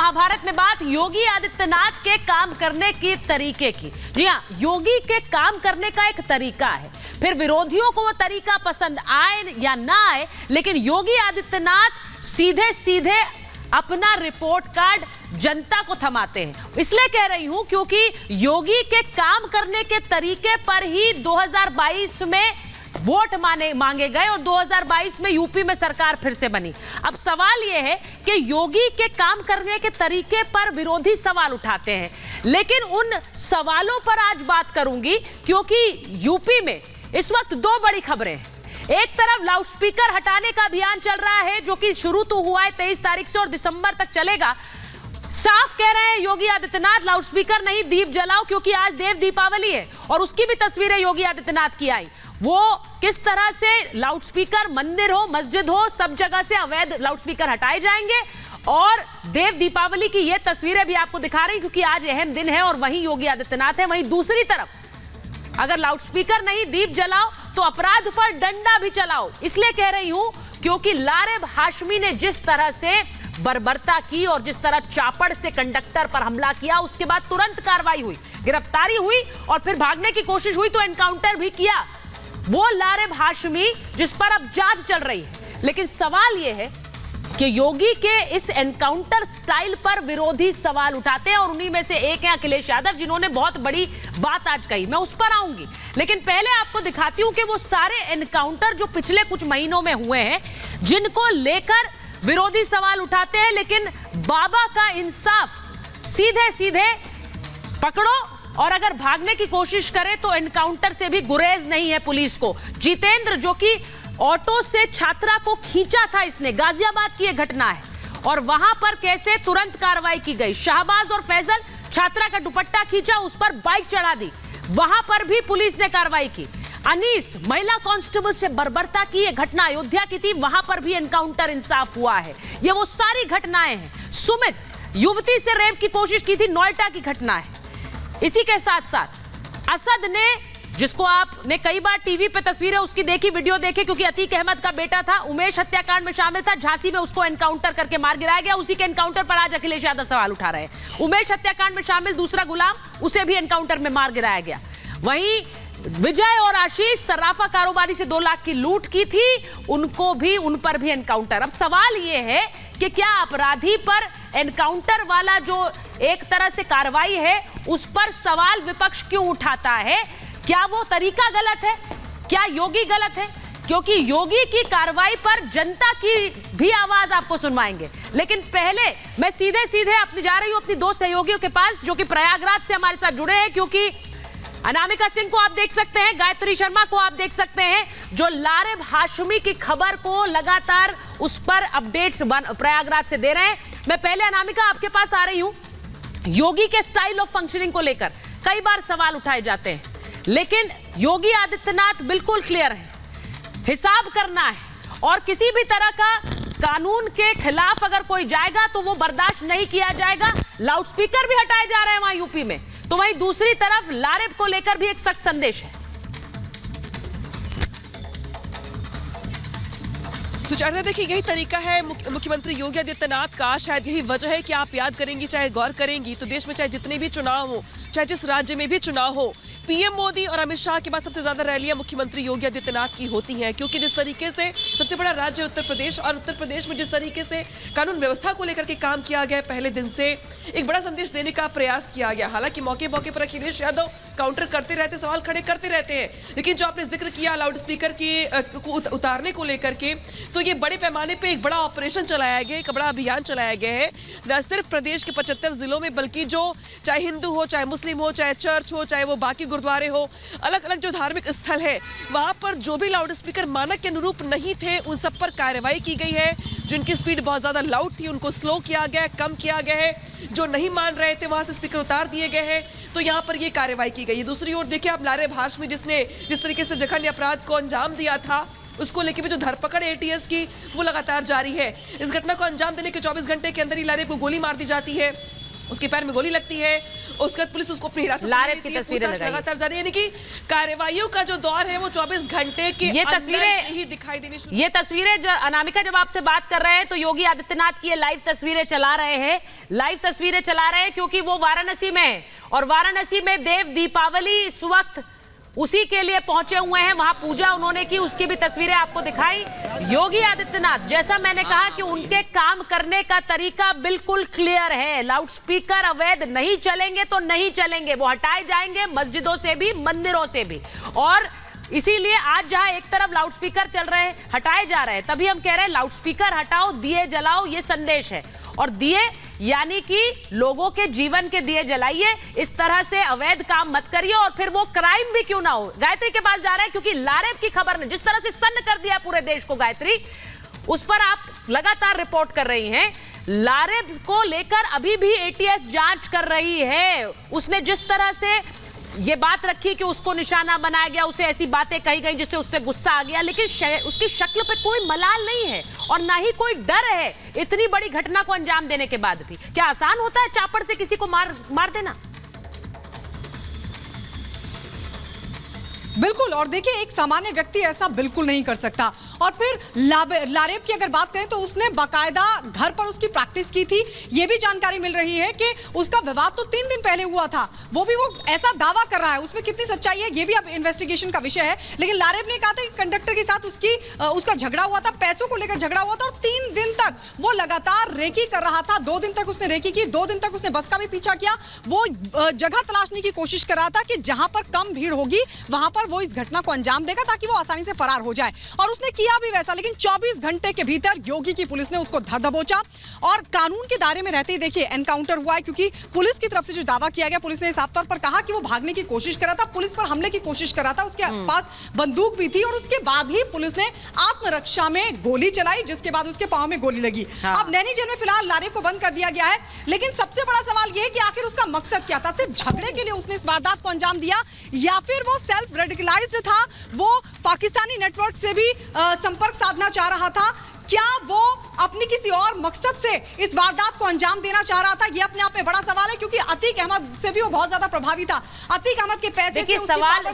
महाभारत में बात योगी आदित्यनाथ के काम करने के तरीके की। जी हाँ, योगी के काम करने का एक तरीका है, फिर विरोधियों को वो तरीका पसंद आए या ना आए, लेकिन योगी आदित्यनाथ सीधे सीधे अपना रिपोर्ट कार्ड जनता को थमाते हैं। इसलिए कह रही हूं क्योंकि योगी के काम करने के तरीके पर ही 2022 में वोट मांगे गए और 2022 में यूपी में सरकार फिर से बनी। अब सवाल यह है कि योगी के काम करने के तरीके पर विरोधी सवाल उठाते हैं, लेकिन उन सवालों पर आज बात करूंगी क्योंकि यूपी में इस वक्त दो बड़ी खबरें हैं। एक तरफ लाउडस्पीकर हटाने का अभियान चल रहा है जो कि शुरू तो हुआ है 23 तारीख से और दिसंबर तक चलेगा। साफ कह रहे हैं योगी आदित्यनाथ लाउडस्पीकर नहीं, दीप जलाओ, क्योंकि आज देव दीपावली है और उसकी भी तस्वीरें योगी आदित्यनाथ की आई। वो किस तरह से लाउडस्पीकर, मंदिर हो, मस्जिद हो, सब जगह से अवैध लाउडस्पीकर हटाए जाएंगे और देव दीपावली की ये तस्वीरें भी आपको दिखा रही क्योंकि आज अहम दिन है और वहीं योगी आदित्यनाथ है। वहीं दूसरी तरफ अगर लाउडस्पीकर नहीं, दीप जलाओ तो अपराध पर डंडा भी चलाओ। इसलिए कह रही हूं क्योंकि लारेब हाशमी ने जिस तरह से बर्बरता की और जिस तरह चापड़ से कंडक्टर पर हमला किया, उसके बाद तुरंत कार्रवाई हुई, गिरफ्तारी हुई और फिर भागने की कोशिश हुई तो एनकाउंटर भी किया। वो लारेब हाशमी जिस पर अब जांच चल रही है। लेकिन सवाल यह है कि योगी के इस एनकाउंटर स्टाइल पर विरोधी सवाल उठाते हैं और उन्हीं में से एक है अखिलेश यादव, जिन्होंने बहुत बड़ी बात आज कही। मैं उस पर आऊंगी, लेकिन पहले आपको दिखाती हूं कि वो सारे एनकाउंटर जो पिछले कुछ महीनों में हुए हैं, जिनको लेकर विरोधी सवाल उठाते हैं, लेकिन बाबा का इंसाफ सीधे सीधे पकड़ो और अगर भागने की कोशिश करे तो एनकाउंटर से भी गुरेज नहीं है पुलिस को। जितेंद्र जो कि ऑटो से छात्रा को खींचा था, इसने गाजियाबाद की यह घटना है और वहां पर कैसे तुरंत कार्रवाई की गई। शाहबाज और फैजल, छात्रा का दुपट्टा खींचा, उस पर बाइक चढ़ा दी, वहां पर भी पुलिस ने कार्रवाई की। अनीस, महिला कांस्टेबल से बर्बरता की यह घटना अयोध्या की थी, वहां पर भी एनकाउंटर इंसाफ हुआ है। ये वो सारी घटनाएं हैं। सुमित, युवती से रेप की कोशिश की थी, नोएडा की घटना है। इसी के साथ साथ असद ने, जिसको आपने कई बार टीवी पे तस्वीरें उसकी देखी, वीडियो देखे, क्योंकि अतीक अहमद का बेटा था, उमेश हत्याकांड में शामिल था, झांसी में उसको एनकाउंटर करके मार गिराया गया। उसी के एनकाउंटर पर आज अखिलेश यादव सवाल उठा रहे हैं। उमेश हत्याकांड में शामिल दूसरा गुलाम, उसे भी एनकाउंटर में मार गिराया गया। वहीं विजय और आशीष, सर्राफा कारोबारी से 2 लाख की लूट की थी, उन पर भी एनकाउंटर। अब सवाल यह है कि क्या अपराधी पर एनकाउंटर वाला जो एक तरह से कार्रवाई है, उस पर सवाल विपक्ष क्यों उठाता है? क्या वो तरीका गलत है? क्या योगी गलत है? क्योंकि योगी की कार्रवाई पर जनता की भी आवाज आपको सुनवाएंगे। लेकिन पहले मैं सीधे सीधे जा रही हूं अपनी 2 सहयोगियों के पास जो कि प्रयागराज से हमारे साथ जुड़े हैं, क्योंकि अनामिका सिंह को आप देख सकते हैं, गायत्री शर्मा को आप देख सकते हैं, जो लारेब हाशमी की खबर को लगातार उस पर अपडेट्स प्रयागराज से दे रहे हैं। मैं पहले अनामिका आपके पास आ रही हूं। योगी के स्टाइल ऑफ फंक्शनिंग को लेकर कई बार सवाल उठाए जाते हैं, लेकिन योगी आदित्यनाथ बिल्कुल क्लियर है, हिसाब करना है और किसी भी तरह का कानून के खिलाफ अगर कोई जाएगा तो वो बर्दाश्त नहीं किया जाएगा। लाउडस्पीकर भी हटाए जा रहे हैं वहां यूपी में, तो वहीं दूसरी तरफ लारेब को लेकर भी एक सख्त संदेश है। सुचारता, देखिए यही तरीका है मुख्यमंत्री योगी आदित्यनाथ का। शायद यही वजह है कि आप याद करेंगी, चाहे गौर करेंगी, तो देश में चाहे जितने भी चुनाव हो, चाहे जिस राज्य में भी चुनाव हो, पीएम मोदी और अमित शाह के बाद सबसे ज्यादा रैलियां मुख्यमंत्री योगी आदित्यनाथ की होती हैं। क्योंकि जिस तरीके से सबसे बड़ा राज्य उत्तर प्रदेश और उत्तर प्रदेश में जिस तरीके से कानून व्यवस्था को लेकर के काम किया गया, पहले दिन से एक बड़ा संदेश देने का प्रयास किया गया। हालांकि मौके मौके पर अखिलेश यादव काउंटर करते रहते, सवाल खड़े करते रहते हैं, लेकिन जो आपने जिक्र किया लाउड स्पीकर की उतारने को लेकर के, तो ये बड़े पैमाने पे एक बड़ा ऑपरेशन चलाया गया, एक बड़ा अभियान चलाया गया है। न सिर्फ प्रदेश के 75 जिलों में, बल्कि जो चाहे हिंदू हो, चाहे मुस्लिम हो, चाहे चर्च हो, चाहे वो बाकी गुरुद्वारे हो, अलग अलग जो धार्मिक स्थल है, वहां पर जो भी लाउड स्पीकर मानक के अनुरूप नहीं थे, उन सब पर कार्रवाई की गई है। जिनकी स्पीड बहुत ज्यादा लाउड थी उनको स्लो किया गया है, कम किया गया है। जो नहीं मान रहे थे वहां से स्पीकर उतार दिए गए हैं, तो यहाँ पर ये कार्रवाई की गई है। दूसरी ओर देखिए आप, लारेब हाशमी जिसने जिस तरीके से जघन्य अपराध को अंजाम दिया था, उसको लेके भी जो धरपकड़ एटीएस की वो लगातार जारी है। इस घटना को अंजाम देने के 24 घंटे के अंदर ही लारेब को गोली मार दी जाती है, उसके पैर में गोली लगती है, उसके बाद पुलिस उसको अपनी हिरासत में लारेब लेती की है, तस्वीरें पूछताछ लगाई। लगातार जारी है, यानी कि कार्रवाइयों का जो दौर है वो 24 घंटे के ये अंदर तस्वीरें से ही दिखाई देनी शुरू। ये तस्वीरें अनामिका जब आपसे बात कर रहे हैं तो योगी आदित्यनाथ की ये लाइव तस्वीरें चला रहे हैं, लाइव तस्वीरें चला रहे हैं क्योंकि वो वाराणसी में है और वाराणसी में देव दीपावली इस वक्त उसी के लिए पहुंचे हुए हैं। वहां पूजा उन्होंने की, उसकी भी तस्वीरें आपको दिखाई। योगी आदित्यनाथ, जैसा मैंने कहा कि उनके काम करने का तरीका बिल्कुल क्लियर है। लाउडस्पीकर अवैध नहीं चलेंगे तो नहीं चलेंगे, वो हटाए जाएंगे मस्जिदों से भी, मंदिरों से भी। और इसीलिए आज जहां एक तरफ लाउडस्पीकर चल रहे हैं, हटाए जा रहे हैं, तभी हम कह रहे हैं लाउडस्पीकर हटाओ, दिए जलाओ, ये संदेश है। और दिए यानी कि लोगों के जीवन के दिए जलाइए, इस तरह से अवैध काम मत करिए और फिर वो क्राइम भी क्यों ना हो। गायत्री के पास जा रहा है क्योंकि लारेब की खबर ने जिस तरह से सन्न कर दिया पूरे देश को, गायत्री, उस पर आप लगातार रिपोर्ट कर रही हैं। लारेब को लेकर अभी भी एटीएस जांच कर रही है। उसने जिस तरह से ये बात रखी कि उसको निशाना बनाया गया, उसे ऐसी बातें कही गई जिससे उससे गुस्सा आ गया, लेकिन उसकी शक्ल पे कोई मलाल नहीं है और ना ही कोई डर है इतनी बड़ी घटना को अंजाम देने के बाद भी। क्या आसान होता है चापड़ से किसी को मार देना? बिल्कुल। और देखिए, एक सामान्य व्यक्ति ऐसा बिल्कुल नहीं कर सकता। और फिर लारेब की अगर बात करें तो उसने बाकायदा घर पर उसकी प्रैक्टिस की थी। यह भी जानकारी मिल रही है कि उसका विवाद तो 3 दिन पहले हुआ था, वो ऐसा दावा कर रहा है। उसमें कितनी सच्चाई है ये भी अब इन्वेस्टिगेशन का विषय है। लेकिन लारेब ने कहा था कि कंडक्टर के साथ उसका झगड़ा हुआ था, पैसों को लेकर झगड़ा हुआ था और 3 दिन तक वो लगातार रेकी कर रहा था। 2 दिन तक उसने रेकी की, 2 दिन तक उसने बस का भी पीछा किया। वो जगह तलाशने की कोशिश कर रहा था कि जहां पर कम भीड़ होगी वहां पर वो इस घटना को अंजाम देगा ताकि वो आसानी से फरार हो जाए। और उसने किया भी वैसा। लेकिन 24 घंटे के भीतर योगी की पुलिस ने उसको धर दबोचा और कानून के दायरे में रहते ही देखिए एनकाउंटर हुआ है। क्योंकि पुलिस की तरफ से जो दावा किया गया, पुलिस ने साफ तौर पर कहा कि वो भागने की कोशिश कर रहा था, पुलिस पर हमले की कोशिश कर रहा था, उसके पास बंदूक भी थी और उसके बाद ही पुलिस ने आत्मरक्षा में गोली चलाई, जिसके बाद उसके पांव में गोली लगी। अब नैनी जेल में फिलहाल लारेब को बंद कर दिया गया है। लेकिन सबसे बड़ा सवाल यह है कि आखिर उसका मकसद क्या था? सिर्फ झगड़े के लिए उसने इस वारदात को अंजाम दिया या फिर वो सेल्फ रेडिकलाइज्ड था, वो पाकिस्तानी नेटवर्क से भी संपर्क साधना चाह रहा था? क्या वो अपनी किसी और मकसद से इस वारदात को अंजाम देना चाह रहा था? ये अपने आप में बड़ा सवाल है, क्योंकि अतीक अहमद से भी वो बहुत ज्यादा प्रभावी था। अतीक अहमद के पैसे से सवाल